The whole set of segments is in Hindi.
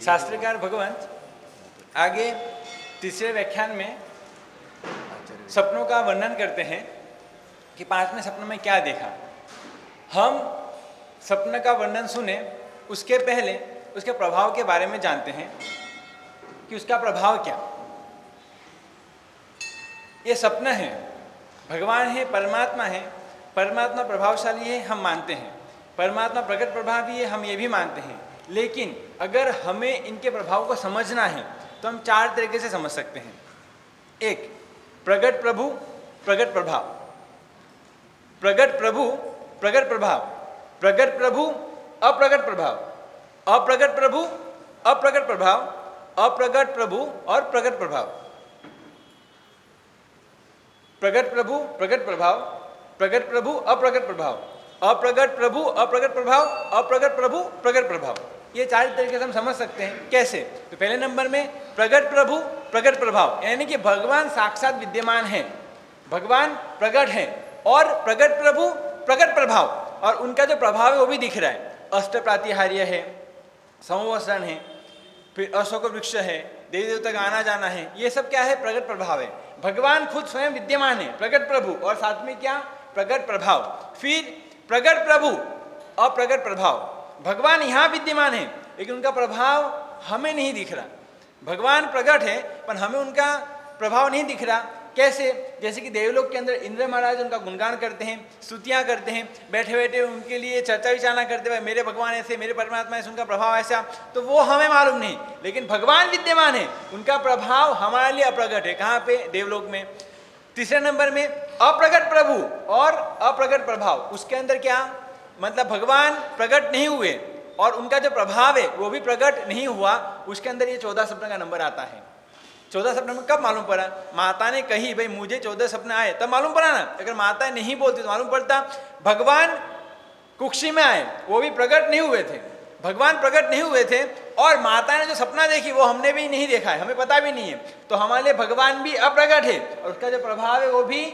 शास्त्रकार भगवंत आगे तीसरे व्याख्यान में सपनों का वर्णन करते हैं कि पांचवें सपने में क्या देखा। हम सपने का वर्णन सुने उसके पहले उसके प्रभाव के बारे में जानते हैं कि उसका प्रभाव क्या। ये सपना है, भगवान है, परमात्मा प्रभावशाली है, हम मानते हैं। परमात्मा प्रकट प्रभावी है, हम ये भी मानते हैं। लेकिन अगर हमें इनके प्रभाव को समझना है तो हम चार तरीके से समझ सकते हैं। एक, प्रगट प्रभु प्रगट प्रभाव, प्रगट प्रभु प्रगट प्रभाव, प्रगट प्रभु अप्रगट प्रभाव, अप्रगट प्रभु अप्रगट प्रभाव, अप्रगट प्रभु और प्रगट प्रभाव, प्रगट प्रभु प्रगट प्रभाव, प्रगट प्रभु अप्रगट प्रभाव, अप्रगट प्रभु अप्रगट प्रभाव, अप्रगट प्रभु प्रगट प्रभाव। ये चार तरीके से हम समझ सकते हैं। कैसे? तो पहले नंबर में प्रगट प्रभु प्रगट प्रभाव, यानी कि भगवान साक्षात विद्यमान है, भगवान प्रगट है और प्रगट प्रभु प्रगट प्रभाव, और उनका जो प्रभाव है वो भी दिख रहा है। अष्ट प्रातिहार्य है, संवत्सरण है, फिर अशोक वृक्ष है, देवी देवता का आना जाना है, ये सब क्या है? प्रगट प्रभाव है। भगवान खुद स्वयं विद्यमान है, प्रगट प्रभु, और साथ में क्या? प्रगट प्रभाव। फिर प्रगट प्रभु अप्रगट प्रभाव, भगवान यहाँ विद्यमान है लेकिन उनका प्रभाव हमें नहीं दिख रहा। भगवान प्रगट है पर हमें उनका प्रभाव नहीं दिख रहा। कैसे? जैसे कि देवलोक के अंदर इंद्र महाराज उनका गुणगान करते हैं, स्तुतियाँ करते हैं, बैठे बैठे उनके लिए चर्चा विचारना करते हुए, मेरे भगवान ऐसे, मेरे परमात्मा ऐसे, उनका प्रभाव ऐसा, तो वो हमें मालूम नहीं। लेकिन भगवान विद्यमान है, उनका प्रभाव हमारे लिए अप्रगट है। कहाँ पे? देवलोक में। तीसरे नंबर में अप्रगट प्रभु और अप्रगट प्रभाव, उसके अंदर क्या मतलब? भगवान प्रकट नहीं हुए और उनका जो प्रभाव है वो भी प्रकट नहीं हुआ। उसके अंदर ये 14 सपने का नंबर आता है। 14 सपने में कब मालूम पड़ा? माता ने कही भाई मुझे 14 सपने आए, तब मालूम पड़ा ना। अगर माता नहीं बोलती तो मालूम पड़ता। भगवान कुक्षी में आए, वो भी प्रकट नहीं हुए थे, भगवान प्रकट नहीं हुए थे, और माता ने जो सपना देखी वो हमने भी नहीं देखा है, हमें पता भी नहीं है। तो हमारे लिए भगवान भी अप्रगट है और उसका जो प्रभाव है वो भी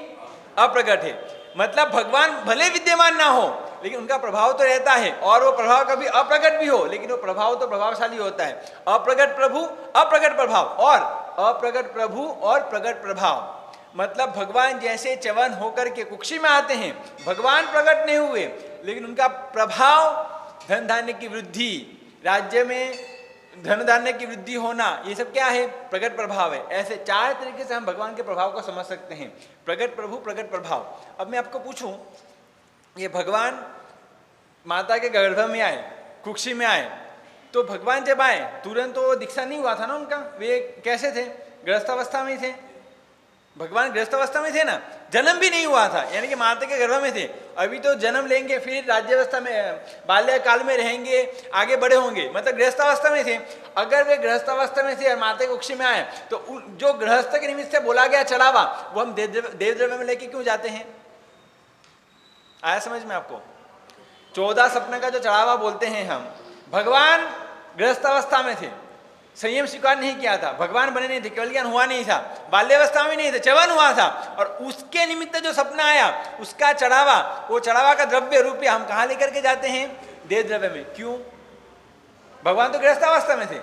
अप्रगट है। मतलब भगवान भले विद्यमान ना हो लेकिन उनका प्रभाव तो रहता है, और वो प्रभाव कभी अप्रगट भी हो लेकिन वो प्रभाव तो प्रभावशाली होता है। अप्रगट प्रभु अप्रगट प्रभाव और अप्रगट प्रभु और प्रगट प्रभाव, मतलब भगवान जैसे च्यवन होकर के कुक्षी में आते हैं, भगवान प्रकट नहीं हुए लेकिन उनका प्रभाव, धन धान्य की वृद्धि, राज्य में धन धान्य की वृद्धि होना, ये सब क्या है? प्रगट प्रभाव है। ऐसे चार तरीके से हम भगवान के प्रभाव को समझ सकते हैं। प्रगट प्रभु प्रगट प्रभाव। अब मैं आपको पूछूं, ये भगवान माता के गर्भ में आए, कुक्षी में आए, तो भगवान जब आए तुरंत तो दीक्षा नहीं हुआ था ना उनका। वे कैसे थे? गृहस्थावस्था में थे। भगवान गृहस्थावस्था में थे ना, जन्म भी नहीं हुआ था, यानी कि माता के गर्भ में थे। अभी तो जन्म लेंगे, फिर राज्यावस्था में, बाल्यकाल में रहेंगे, आगे बड़े होंगे, मतलब गृहस्थावस्था में थे। अगर वे गृहस्थावस्था में थे और माता के कुक्षी में आए तो जो गृहस्थ के निमित्त से बोला गया चढ़ावा वो हम देव द्रव्य में लेके क्यों जाते हैं? आया समझ में आपको? 14 सपने का जो चढ़ावा बोलते हैं हम, भगवान गृहस्थावस्था में थे, संयम स्वीकार नहीं किया था, भगवान बने नहीं थे, केवल ज्ञान हुआ नहीं था, बाल्यावस्था में नहीं थे, च्यवन हुआ था, और उसके निमित्त जो सपना आया उसका चढ़ावा, वो चढ़ावा का द्रव्य रूपये हम कहाँ लेकर के जाते हैं? देव द्रव्य में। क्यों? भगवान तो गृहस्थावस्था में थे,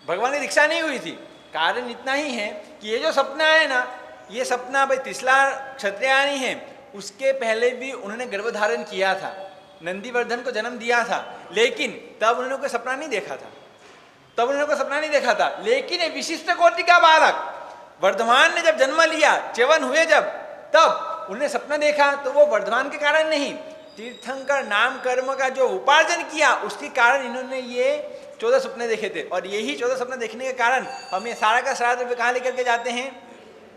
भगवान की दीक्षा नहीं हुई थी। कारण इतना ही है कि ये जो सपना है ना, ये सपना भाई त्रिशला क्षत्रियाणी है, उसके पहले भी उन्होंने गर्भधारण किया था, नंदीवर्धन को जन्म दिया था, लेकिन तब उन्होंने कोई सपना नहीं देखा था। लेकिन एक विशिष्ट कोटि का बालक वर्धमान ने जब जन्म लिया, च्यवन हुए जब, तब उन्हें सपना देखा, तो वो वर्धमान के कारण नहीं, तीर्थंकर नाम कर्म का जो उपार्जन किया उसके कारण इन्होंने ये 14 सपने देखे थे। और यही 14 सपने देखने के कारण हम ये सारा का सारा द्रव्य कहाँ लेकर के जाते हैं?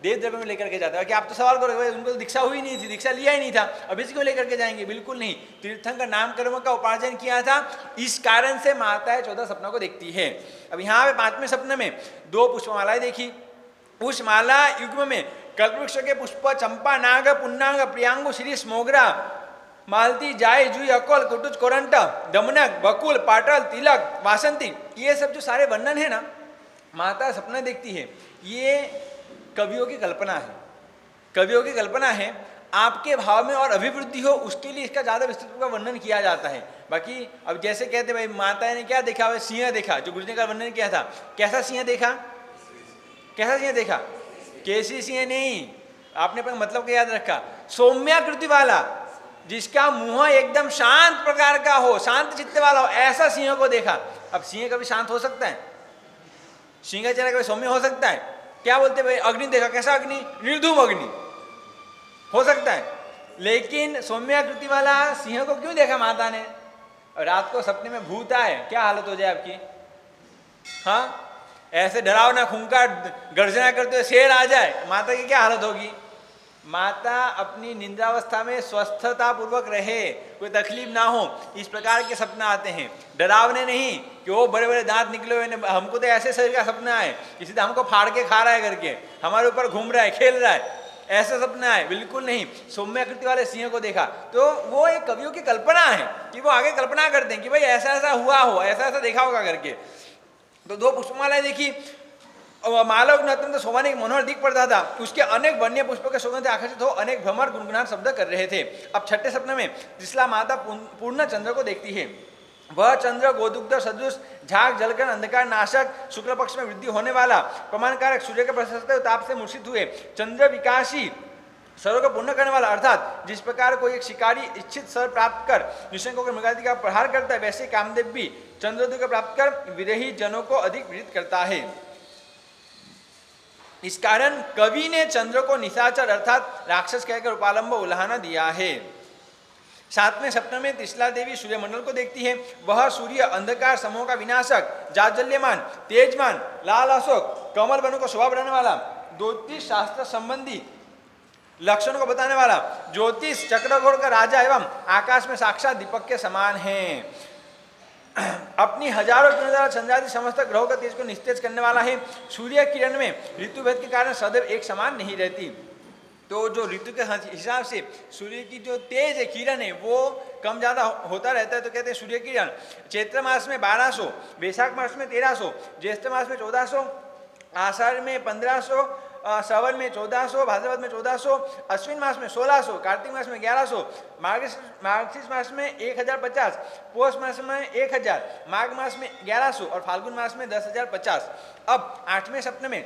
देव द्रव्य में लेकर के जाते हैं। कि आप तो सवाल करोगे उनको तो दीक्षा हुई नहीं थी, दीक्षा लिया ही नहीं था, अभी से क्यों लेकर के जाएंगे? बिल्कुल नहीं, तीर्थंकर नाम कर्म का उपार्जन किया था, इस कारण से माता 14 सपनों को देखती है। अब यहाँ पे 5वें सपने में 2 पुष्पमालाएं देखी। पुष्पमाला युग्म में कल्पवृक्ष के पुष्प, चंपा, नाग, पुन्नांग, प्रियांगु, शीरीष, मोगरा, मालती, जाय, जुई, अकोल, कुटुच, कोरंट, दमनक, बकुल, पाटल, तिलक, वासंती, ये सब जो सारे वर्णन है ना, माता सपना देखती है। ये कवियों की कल्पना है, आपके भाव में और अभिवृद्धि हो, उसके लिए इसका ज़्यादा विस्तृत रूप में वर्णन किया जाता है। बाकी अब जैसे कहते भाई माता ने क्या देखा, वह सिंह देखा, जो गुरु जी ने का वर्णन किया था। कैसा सिंह देखा, कैसा सिंह देखा? केसी सिंह नहीं, आपने अपना मतलब क्या याद रखा, सौम्याकृति वाला, जिसका मुंह एकदम शांत प्रकार का हो, शांत चित्त वाला हो, ऐसा सिंह को देखा। अब सिंह कभी शांत हो सकता है? सिंह का चेहरा कभी सौम्य हो सकता है? क्या बोलते भाई, अग्नि देखा, कैसा अग्नि? निर्धूम अग्नि हो सकता है। लेकिन सौम्याकृति वाला सिंह को क्यों देखा माता ने? रात को सपने में भूत आए, क्या हालत हो जाए आपकी? हाँ, ऐसे डरावना खूंखार गर्जना करते हुए शेर आ जाए, माता की क्या हालत होगी? माता अपनी निंद्रावस्था में स्वस्थता पूर्वक रहे, कोई तकलीफ ना हो, इस प्रकार के सपना आते हैं। डरावने नहीं कि वो बड़े बड़े दांत निकले हुए, हमको तो ऐसे शरीर का सपना है, किसी ने हमको फाड़ के खा रहा है करके, हमारे ऊपर घूम रहा है, खेल रहा है, ऐसा सपना है, बिल्कुल नहीं। सौम्याकृति वाले सिंह को देखा तो वो एक कवियों की कल्पना है कि वो आगे कल्पना करते हैं कि भाई ऐसा ऐसा हुआ हो, ऐसा ऐसा देखा होगा करके। तो 2 पुष्पमालाएं देखी, मालव ने अत्यंत शोभाने मनोहर दिख पड़ता था, उसके अनेक वन्य पुष्पों के सुगंध से आकर्षित हो अनेक भ्रमर गुनगुनाट शब्द कर रहे थे। अब छठे सपने में त्रिशला माता पूर्ण चंद्र को देखती है। वह चंद्र गोदुग्ध सदृश, झाग जलकर अंधकार नाशक, शुक्ल पक्ष में वृद्धि होने वाला, प्रमाणकारक, सूर्य के प्रशस्त ताप से मूर्छित हुए, चंद्र विकासी, सर्व को पूर्ण करने वाला, अर्थात जिस प्रकार कोई एक शिकारी इच्छित सर प्राप्त कर निशंकों के मृगादि का प्रहार करता है, वैसे कामदेव भी चंद्रोदय को प्राप्त कर विरही जनों को अधिक पीड़ित करता है। इस कारण कवि ने चंद्र को निशाचर अर्थात राक्षस कहकर उपालंब उल्हाना दिया है। 7वें सपने में त्रिशला देवी सूर्यमंडल को देखती है। वह सूर्य अंधकार समूह का विनाशक, जाज्वल्यमान, तेजमान, लाल अशोक, कमल बनों को शोभा बढ़ाने वाला, ज्योतिष शास्त्र संबंधी लक्षणों को बताने वाला, ज्योतिष चक्रघोड़ का राजा एवं आकाश में साक्षात दीपक के समान है। अपनी हजारों किरणों द्वारा चंद्रादि समस्त ग्रहों का तेज को निस्तेज करने वाला है। सूर्य किरण में ऋतुभेद के कारण सदैव एक समान नहीं रहती, तो जो ऋतु के हिसाब से सूर्य की जो तेज है, किरण है, वो कम ज़्यादा होता रहता है। तो कहते हैं सूर्य किरण चैत्र मास में 1200, वैशाख मास में 1300, ज्येष्ठ मास में 1400, आषाढ़ में 1500, श्रवण में 1400, भाद्रपद में 1400, अश्विन मास में 1600, कार्तिक मास में 1100, मार्गशीर्ष मास में 1050, पौष मास में 1000, माघ मास में 1100 और फाल्गुन मास में 10,050। अब 8वें सपने में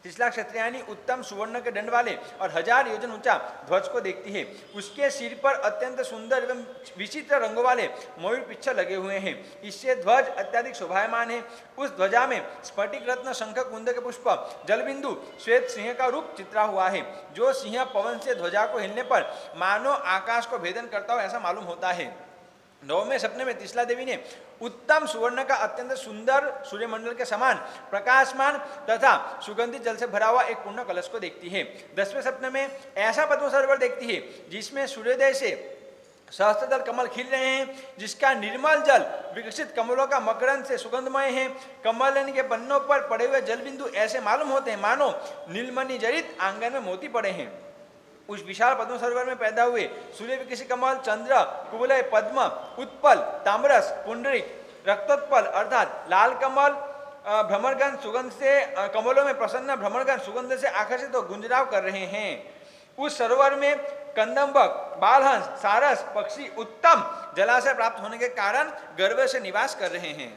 त्रिशला क्षत्रियानी उत्तम सुवर्ण के दंड वाले और 1000 योजन ऊंचा ध्वज को देखती है। उसके सिर पर अत्यंत सुंदर एवं विचित्र रंगों वाले मयूर पिच्छर लगे हुए हैं। इससे ध्वज अत्यधिक शोभायमान है। उस ध्वजा में स्फटिक रत्न शंख कुंद के पुष्प जलबिंदु श्वेत सिंह का रूप चित्रा हुआ है। जो सिंह पवन से ध्वजा को हिलने पर मानो आकाश को भेदन करता हो ऐसा मालूम होता है। 9वें सपने में त्रिशला देवी ने उत्तम सुवर्ण का अत्यंत सुंदर सूर्यमंडल के समान प्रकाशमान तथा सुगंधित जल से भरा हुआ एक पूर्ण कलश को देखती है। 10वें सपने में ऐसा पद्म सरोवर देखती है जिसमें सूर्योदय से सहस्त्रदल कमल खिल रहे हैं, जिसका निर्मल जल विकसित कमलों का मकरंद से सुगंधमय है। कमल के पन्नों पर पड़े हुए जल बिंदु ऐसे मालूम होते हैं मानो नीलमणि जड़ित आंगन में मोती पड़े हैं। उस विशाल पद्म सरोवर में पैदा हुए सूर्य विकसित कमल, चंद्र, कुवलय, पद्म, उत्पल, ताम्रस, पुंडरीक, रक्तोत्पल अर्थात लाल कमल, भ्रमरगण सुगंध से कमलों में प्रसन्न भ्रमरगण सुगंध से आकर्षित हो गुंजराव कर रहे हैं। उस सरोवर में कंदम्बक, बालहंस, सारस पक्षी उत्तम जलाशय प्राप्त होने के कारण गर्व से निवास कर रहे हैं।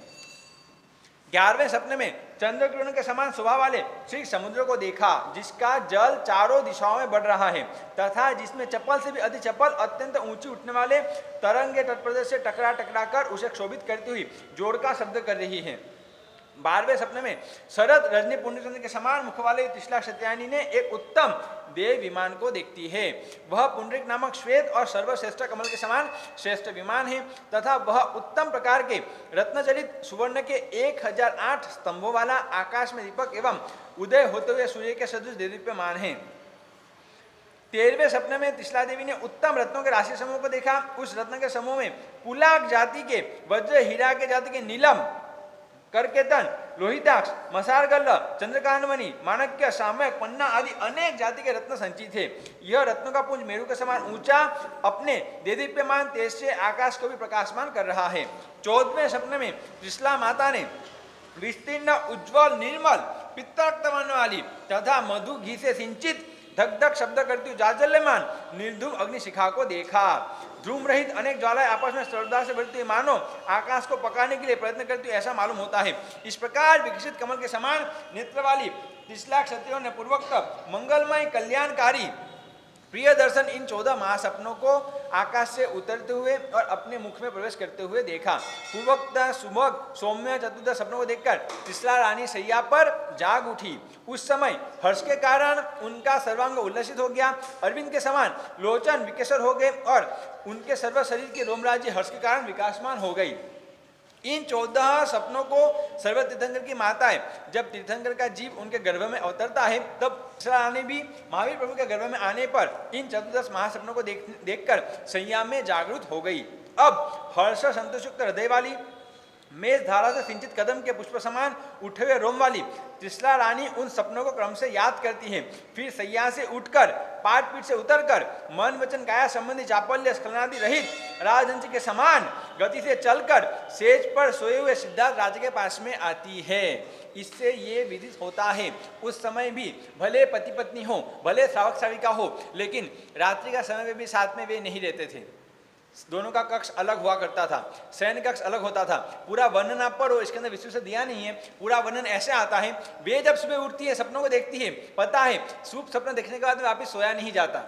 11वें सपने में चंद्र किरण के समान शोभा वाले श्री समुद्र को देखा, जिसका जल चारों दिशाओं में बढ़ रहा है तथा जिसमें चप्पल से भी अधिक चप्पल अत्यंत ऊंची उठने वाले तरंगे तटप्रदेश से टकरा टकरा कर उसे क्षोभित करती हुई जोड़ का शब्द कर रही है। 12वें सपने में शरद रजनी पुण्यचंद्र के समान मुख वाले त्रिशला क्षत्रियानी ने एक उत्तम देव विमान को देखती है। वह पुंडरीक नामक श्वेत और सर्वश्रेष्ठ कमल के समान श्रेष्ठ विमान है तथा वह उत्तम प्रकार के रत्नजलित सुवर्ण के 1008 स्तंभों वाला आकाश में दीपक एवं उदय होते हुए सूर्य के सदृश देदीप्यमान है। 13वें सपने में त्रिशला देवी ने उत्तम रत्नों के राशि समूह को देखा। उस रत्न के समूह में पुलाक जाति के, वज्र हीरा के जाति के नीलम, करकेतन, लोहिताक्ष, मसारगल्ल, चंद्रकांतमणि, माणक्य, सामयक, पन्ना आदि अनेक जाति के रत्न संचित थे। यह रत्नों का पुंज मेरु के समान ऊंचा अपने देदीप्यमान तेज से आकाश को भी प्रकाशमान कर रहा है। 14वें सपने में त्रिशला माता ने विस्तीर्ण, उज्ज्वल, निर्मल, पित्तरक्त वर्ण वाली तथा मधु घी से सिंचित धक धक शब्द करती हुई जाज्वल्यमान निर्धूम अग्निशिखा को देखा। ध्रुम रहित अनेक ज्वालाएं आपस में श्रद्धा से बढ़ती हुई मानो आकाश को पकाने के लिए प्रयत्न करती हुई ऐसा मालूम होता है। इस प्रकार विकसित कमल के समान नेत्र वाली 30 लाख क्षत्रियों ने पूर्वोक्त मंगलमय कल्याणकारी प्रिय दर्शन इन 14 महासपनों को आकाश से उतरते हुए और अपने मुख में प्रवेश करते हुए देखा। पूर्वोक्त सुमग सौम्य चतुर्दश सपनों को देखकर त्रिशला रानी सैया पर जाग उठी। उस समय हर्ष के कारण उनका सर्वांग उल्लसित हो गया। अरविंद के समान लोचन विकेसर हो गए और उनके सर्व शरीर की रोमराजी हर्ष के कारण विकासमान हो गई। इन 14 सपनों को सर्व तीर्थंकर की माताएं जब तीर्थंकर का जीव उनके गर्भ में अवतरता है तब रानी भी महावीर प्रभु के गर्भ में आने पर इन 14 महासपनों को देखकर संयम में जागृत हो गई। अब हर्ष संतोषयुक्त हृदय वाली मेष धारा से सिंचित कदम के पुष्प समान उठे हुए रोम वाली त्रिशला रानी उन सपनों को क्रम से याद करती है। फिर सैया से उठकर पाट पीठ से उतरकर मन वचन काया संबंधी चापल्य स्खलनादि रहित राजहंस के समान गति से चलकर सेज पर सोए हुए सिद्धार्थ राजा के पास में आती है। इससे ये विदित होता है उस समय भी भले पति पत्नी हो, भले श्रावक श्राविका हो, लेकिन रात्रि का समय में भी साथ में वे नहीं रहते थे। दोनों का कक्ष अलग हुआ करता था, शयन कक्ष अलग होता था। पूरा वर्णन आप पढ़ो, इसके अंदर विश्व से दिया नहीं है। पूरा वर्णन ऐसे आता है, वे जब सुबह उठती है सपनों को देखती है, पता है शुभ सपना देखने के बाद में वापिस सोया नहीं जाता,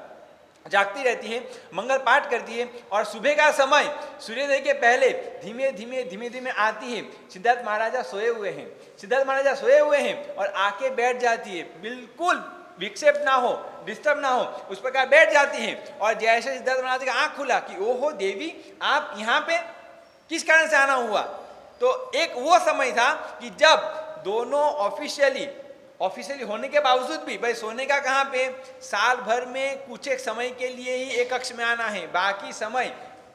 जागती रहती है, मंगल पाठ करती है और सुबह का समय सूर्योदय के पहले धीमे धीमे धीमे धीमे आती है। सिद्धार्थ महाराजा सोए हुए हैं, सिद्धार्थ महाराजा सोए हुए हैं और आके बैठ जाती है, बिल्कुल विक्षेप ना हो, डिस्टर्ब ना हो, उस प्रकार बैठ जाती है। और जैसे सिद्धार्थ महाराज का आंख खुला कि ओहो देवी आप यहाँ पे किस कारण से आना हुआ, तो एक वो समय था कि जब दोनों ऑफिशियली होने के बावजूद भी भाई सोने का कहाँ पे, साल भर में कुछ एक समय के लिए ही एक कक्ष में आना है, बाकी समय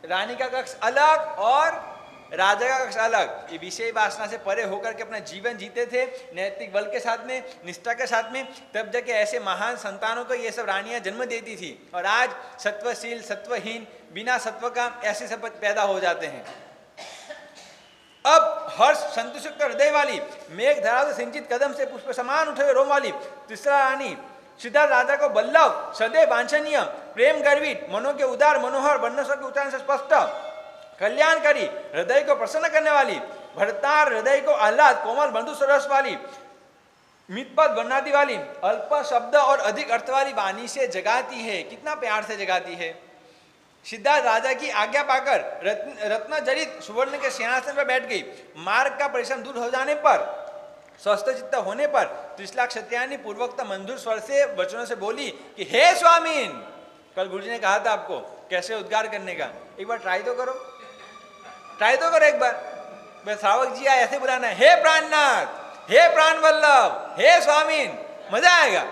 रानी का कक्ष अलग और राजा का कक्ष अलग। ये विषय वासना से परे होकर के अपना जीवन जीते थे नैतिक बल के साथ में, निष्ठा के साथ में, तब जाके ऐसे महान संतानों को ये सब रानियां जन्म देती थी। और आज सत्वशील सत्वहीन बिना सत्व का ऐसे सब पैदा हो जाते हैं। अब हर्ष संतुष्ट हृदय वाली मेघ धरा से सिंचित कदम से पुष्प समान उठे रोम वाली तीसरा रानी सिद्धार्थ राजा को बल्लभ सदैव वांछनीय प्रेम गर्वित मनो के उदार मनोहर वर्णस्वर के उच्चारण से स्पष्ट कल्याणकारी हृदय को प्रसन्न करने वाली भरतार हृदय को आह्लाद कोमल बंधु सरस वाली मितपद वर्णादि वाली अल्प शब्द और अधिक अर्थ वाली वाणी से जगाती है। कितना प्यार से जगाती है। सिद्धार्थ राजा की आज्ञा पाकर रत्न जड़ित सुवर्ण के सिंहासन पर बैठ गई। मार्ग का परिश्रम दूर हो जाने पर, स्वस्थ चित्त होने पर त्रिशला क्षत्रियानी पूर्वोक्त मंधुर स्वर से वचनों से बोली कि हे स्वामीन, कल गुरुजी ने कहा था आपको कैसे उद्गार करने का, एक बार ट्राई तो करो, एक बार। श्रावक जी आए ऐसे बुलाना है, हे प्राणनाथ, हे प्राण वल्लभ, हे स्वामीन, मजा आएगा।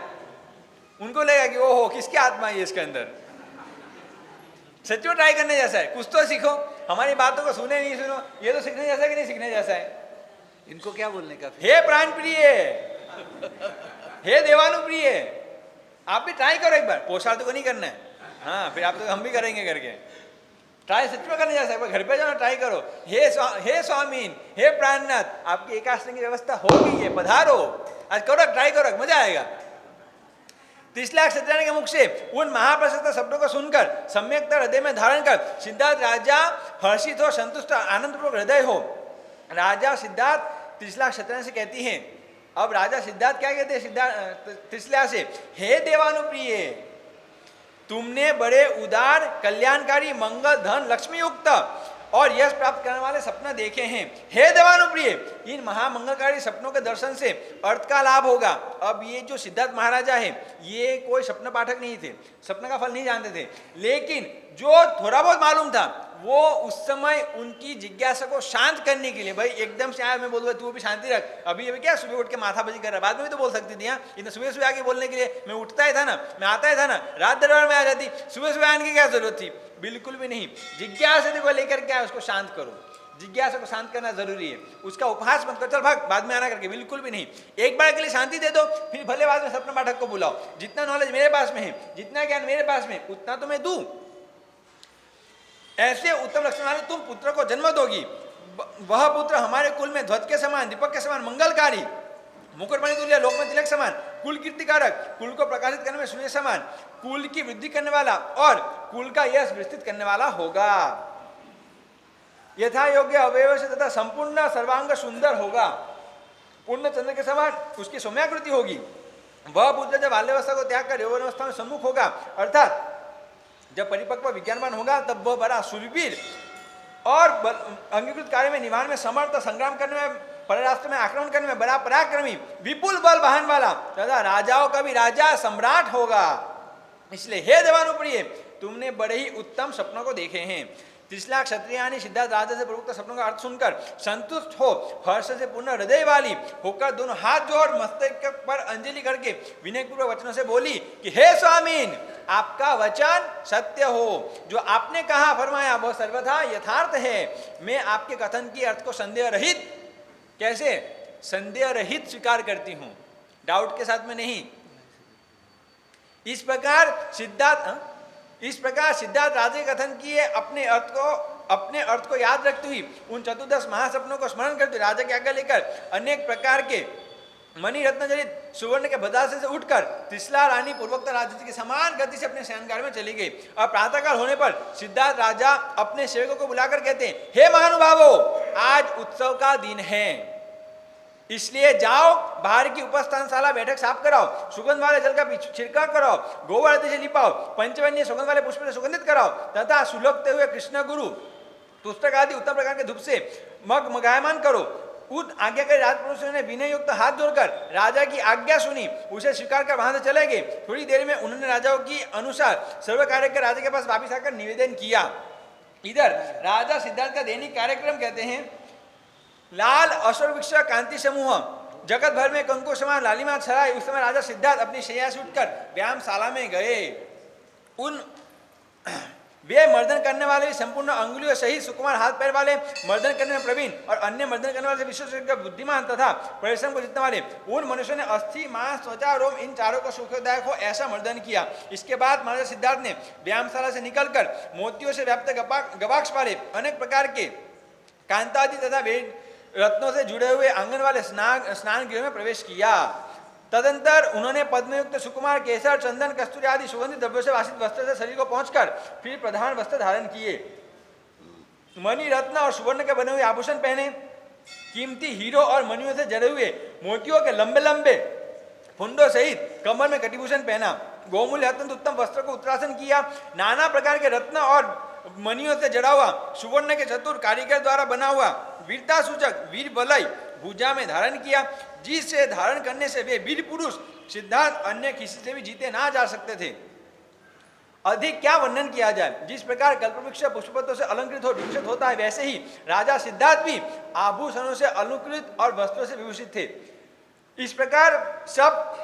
उनको लगेगा कि ओहो किसकी आत्मा है इसके अंदर। सच में ट्राई करने जैसा है, कुछ तो सीखो। हमारी बातों को सुने नहीं सुनो, ये तो सीखने जैसा है कि नहीं सीखने जैसा है। इनको क्या बोलने का? हे प्राण प्रिय, हे देवानुप्रिय, आप भी ट्राई करो एक बार। पोषार्थ को नहीं करना है, हाँ फिर आप तो हम भी करेंगे करके। ट्राई सच में करने जैसा है, घर पे जाओ ट्राई करो। हे स्वामीन, हे प्राणनाथ, आपकी एकाश्रम की व्यवस्था हो गई है, पधारो, आज करो, ट्राई करो, मजा आएगा। 30 लाख क्षत्रियों के मुख से उन महाप्रशस्त शब्दों को सुनकर सम्यक हृदय में धारण कर सिद्धार्थ राजा हर्षित हो, संतुष्ट आनंदपूर्वक हृदय हो। राजा सिद्धार्थ 30 लाख क्षत्रियों से कहती हैं, अब राजा सिद्धार्थ क्या कहते हैं सिद्धार्थ त्रिशला से, हे देवानुप्रिय, तुमने बड़े उदार कल्याणकारी मंगल धन लक्ष्मी युक्त और यश प्राप्त करने वाले सपना देखे हैं। हे देवानुप्रिय, इन महामंगलकारी सपनों के दर्शन से अर्थ का लाभ होगा। अब ये जो सिद्धार्थ महाराजा है, ये कोई सपना पाठक नहीं थे, सपना का फल नहीं जानते थे, लेकिन जो थोड़ा बहुत मालूम था वो उस समय उनकी जिज्ञासा को शांत करने के लिए, भाई एकदम से आया मैं बोलूँगा तू भी शांति रख, अभी क्या सुबह उठ के माथाबाजी कर रहा है, बाद में भी तो बोल सकती थी। इतना सुबह सुबह आके बोलने के लिए मैं उठता ही था ना, मैं आता ही था ना, रात दरबार में आ जाती, सुबह सुबह आने की क्या जरूरत थी? बिल्कुल भी नहीं। जिज्ञासा को लेकर क्या उसको शांत करो, जिज्ञासा को शांत करना जरूरी है। उसका उपहास मत कर, चल भाग बाद में आना करके, बिल्कुल भी नहीं। एक बार के लिए शांति दे दो, फिर भले बाद में सपना पाठक को बुलाओ। जितना नॉलेज मेरे पास में है, जितना ज्ञान मेरे पास में, उतना तो मैं दूं। ऐसे उत्तम लक्षण वाले तुम पुत्र को जन्म दोगी, वह पुत्र हमारे कुल में ध्वज के समान, दीपक के समान मंगलकारी, मुकुटमणि तुल्य, लोक में तिलक समान, कुल कीर्तिकारक, कुल को प्रकाशित करने में सूर्य समान, कुल की वृद्धि करने वाला और कुल का यश विस्तृत करने वाला होगा। यथा योग्य अवयव से तथा संपूर्ण सर्वांग सुंदर होगा, पूर्ण चंद्र के समान उसकी सौम्याकृति होगी। वह पुत्र जब बाल्यावस्था को त्याग कर यौवन अवस्था में सम्मुख होगा, अर्थात जब परिपक्व विज्ञानवान होगा, तब वह बड़ा शूरवीर और अंगीकृत कार्य में निवारण में समर्थ, संग्राम करने में, परराष्ट्र में आक्रमण करने में बड़ा पराक्रमी, विपुल बल वाहन वाला तथा राजाओं का भी राजा सम्राट होगा। इसलिए हे देवानु प्रिय, तुमने बड़े ही उत्तम सपनों को देखे हैं। त्रिशला क्षत्रियानी सिद्धार्थ राजा से प्रवृत्त सपनों का अर्थ सुनकर संतुष्ट हो हर्ष से पूर्ण हृदय वाली होकर दोनों हाथ जोड़ मस्तक पर अंजलि करके विनयपूर्वक वचनों से बोली कि हे स्वामीन, आपका वचन सत्य हो, जो आपने कहा फरमाया वह सर्वथा यथार्थ है। मैं आपके कथन की अर्थ को संदेह रहित, कैसे संदेह रहित स्वीकार करती हूं, डाउट के साथ में नहीं। इस प्रकार सिद्धार्थ राजे कथन किए अपने अर्थ को याद रखते हुए उन 14 महासपनों को स्मरण करते राजा की आज्ञा लेकर अनेक प्रकार के मणि रत्न जड़ित सुवर्ण के भदासे से उठकर त्रिशला रानी पूर्वोक्त राजा की समान गति से अपने शयनगार में चली गई। और प्रातःकाल होने पर सिद्धार्थ राजा अपने सेवकों को बुलाकर कहते हैं, हे महानुभावो, आज उत्सव का दिन है, इसलिए जाओ, बाहर की उपस्थानशाला बैठक साफ कराओ, सुगंध वाले जल का छिड़काव कराओ, गोवर्धन से लिपाओ, पंचवन्य सुगंध वाले पुष्प से सुगंधित कराओ तथा सुलगते हुए कृष्ण गुरु पुस्तक आदि उत्तम प्रकार के धूप से मगायमान करो। उन आज्ञाकारी राजपुरुषों ने विनय युक्त हाथ जोड़कर राजा की आज्ञा सुनी, उसे स्वीकार कर वहां से चले गए। थोड़ी देर में उन्होंने राजाओं की अनुसार सर्व कार्य कर राजा के पास वापिस आकर निवेदन किया। इधर राजा सिद्धार्थ का दैनिक कार्यक्रम कहते हैं, लाल अशोक वृक्ष कांति समूह जगत भर में कंकु समान लालिमा छाई। उस समय राजा सिद्धार्थ अपनी शैया से उठकर व्यायामशाला में गए। उन वे मर्दन करने वाले संपूर्ण अंगुलियों सहित सुकुमार हाथ पैर वाले, मर्दन करने में प्रवीण और अन्य मर्दन करने वाले विशेष बुद्धिमान तथा परिश्रम को जीतने वाले उन मनुष्यों ने अस्थि, मांस, त्वचा, रोम इन चारों को सुखदायक हो ऐसा मर्दन किया। इसके बाद महाराजा सिद्धार्थ ने व्यायामशाला से निकलकर मोतियों से व्याप्त गवाक्ष वाले अनेक प्रकार के कांतादि तथा रत्नों से जुड़े हुए आंगन वाले स्नान गृह में प्रवेश किया। तदंतर उन्होंने पद्मयुक्त सुकुमार, केसर, चंदन, कस्तूरी आदि सुगंधित द्रव्यों से वासित वस्त्र से शरीर को पहुंचकर फिर प्रधान वस्त्र धारण किए। मणि, रत्न और सुवर्ण के बने हुए आभूषण पहने, कीमती हीरो और मणियों से जड़े हुए मोतियों के लंबे लंबे फुंडों सहित कमर में कटिभूषण पहना। गोमूल्य अत्यंत उत्तम वस्त्र को उत्तरासन किया। नाना प्रकार के रत्न और मणियों से जड़ा हुआ सुवर्ण के चतुर कारीगर द्वारा बना हुआ वीरता सूचक वीर वलय भुजा में धारण किया, जिसे धारण करने से वे वीर पुरुष सिद्धार्थ अन्य किसी से भी जीते ना जा सकते थे। अधिक क्या वर्णन किया जाए। जिस प्रकार कल्पवृक्ष पुष्पपत्रों से अलंकृत हो विभूषित होता है, वैसे ही राजा सिद्धार्थ भी आभूषणों से अलंकृत और वस्त्रों से विभूषित थे। इस प्रकार सब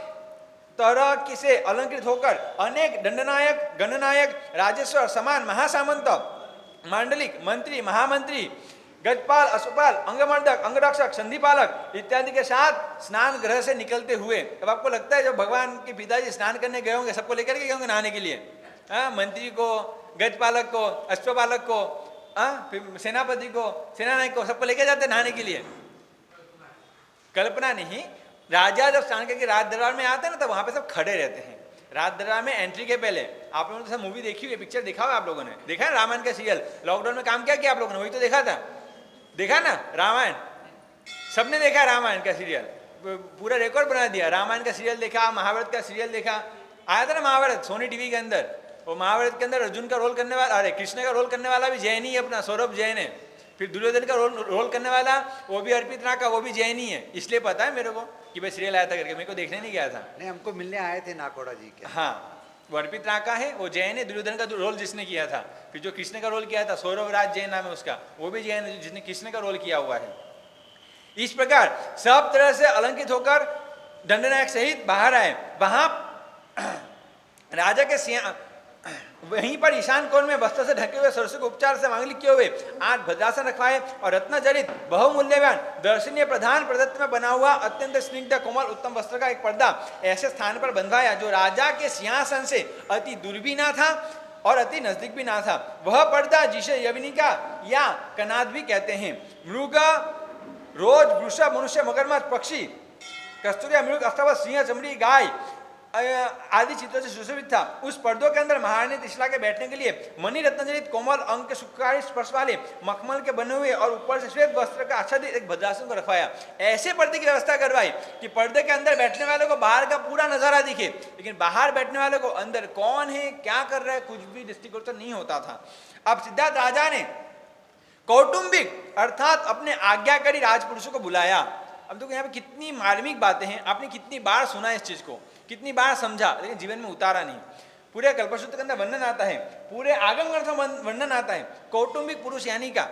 तरह से अलंकृत होकर अनेक दंडनायक, गणनायक, राजेश्वर, समान, महासामंत, मांडलिक, मंत्री, महामंत्री, गजपाल, अश्वपाल, अंगमर्दक, अंगरक्षक, संधिपालक इत्यादि के साथ स्नान गृह से निकलते हुए। अब आपको लगता है जब भगवान के पिताजी स्नान करने गए होंगे, सबको लेकर के गए होंगे नहाने के लिए, मंत्री को, गजपालक को, अश्वपालक को, फिर सेनापति को, सेनानायक को, सबको लेकर जाते नहाने के लिए। कल्पना नहीं, राजा जब स्नान करके राज दरबार में आते हैं ना, तब वहां पे सब खड़े रहते हैं। रात दरबार में एंट्री के पहले आप लोगों ने सब मूवी देखी हुई, पिक्चर देखा हुआ आप लोगों ने, देखा है रामायण का सीरियल। लॉकडाउन में काम क्या किया आप लोगों ने, वही तो देखा था, देखा ना रामायण, सबने देखा रामायण का सीरियल, पूरा रिकॉर्ड बना दिया। रामायण का सीरियल देखा, महाभारत का सीरियल देखा, आया था ना महाभारत सोनी टीवी के अंदर। वो महाभारत के अंदर अर्जुन का रोल करने वाला, अरे कृष्ण का रोल करने वाला भी जैन ही है अपना, सौरभ जैन है। फिर दुर्योधन का रोल करने वाला वो भी अर्पित नाका, वो भी जैन ही है। इसलिए पता है मेरे को कि भाई सीरियल आया था करके, मेरे को देखने नहीं गया था। नहीं, हमको मिलने आए थे नाकोड़ा जी के। हाँ, वो अर्पित नाका है, वो जैन है। दुर्योधन का रोल जिसने किया था, फिर जो कृष्ण का रोल किया था, सौरभ राज जैन नाम है उसका, वो भी जैन है जिसने कृष्ण का रोल किया हुआ है। इस प्रकार सब तरह से अलंकृत होकर दंडनायक सहित बाहर आए। वहां राजा के वहीं पर ईशान कोण में वस्त्र से ढके हुए सरसों के उपचार से मांगलिक किए हुए 8 भद्रासन रखवाए और रत्न जड़ित बहुमूल्यवान दर्शनीय प्रधान प्रदत्त में बना हुआ अत्यंत स्निग्ध कोमल उत्तम वस्त्र का एक पर्दा ऐसे स्थान पर बंधवाया जो राजा के सिंहासन से अति दूर भी ना था और अति नजदीक भी ना था। वह पर्दा जिसे यवनिका या कनाद भी कहते हैं। मृग, रोज, वृषभ, मनुष्य, मगरमच्छ, पक्षी कस्तूरी अमृत अष्टावत सिंह चमड़ी गाय आदि चित्रों से सुशोभित था। उस पर्दों के अंदर महारानी त्रिशला के बैठने के लिए मणि रत्न जड़ित कोमल अंग के सुखकारी स्पर्श वाले मखमल के बने हुए और ऊपर से श्वेत वस्त्र का आच्छादित एक भद्रासन को रखवाया। ऐसे पर्दे की व्यवस्था करवाई कि पर्दे के अंदर बैठने वाले को बाहर का पूरा नजारा दिखे, लेकिन बाहर बैठने वाले को अंदर कौन है क्या कर रहा है कुछ भी दृष्टिगोचर नहीं होता था। अब सिद्धार्थ राजा ने कौटुंबिक अर्थात अपने आज्ञाकारी राजपुरुषों को बुलाया। अब देखो यहाँ पे कितनी मार्मिक बातें हैं, आपने कितनी बार सुना इस चीज को, कितनी बार समझा, लेकिन जीवन में उतारा नहीं। पूरे कल्पसूत्र के अंदर वर्णन आता है, पूरे आगम ग्रंथों में वर्णन आता है। कौटुंबिक पुरुष यानी का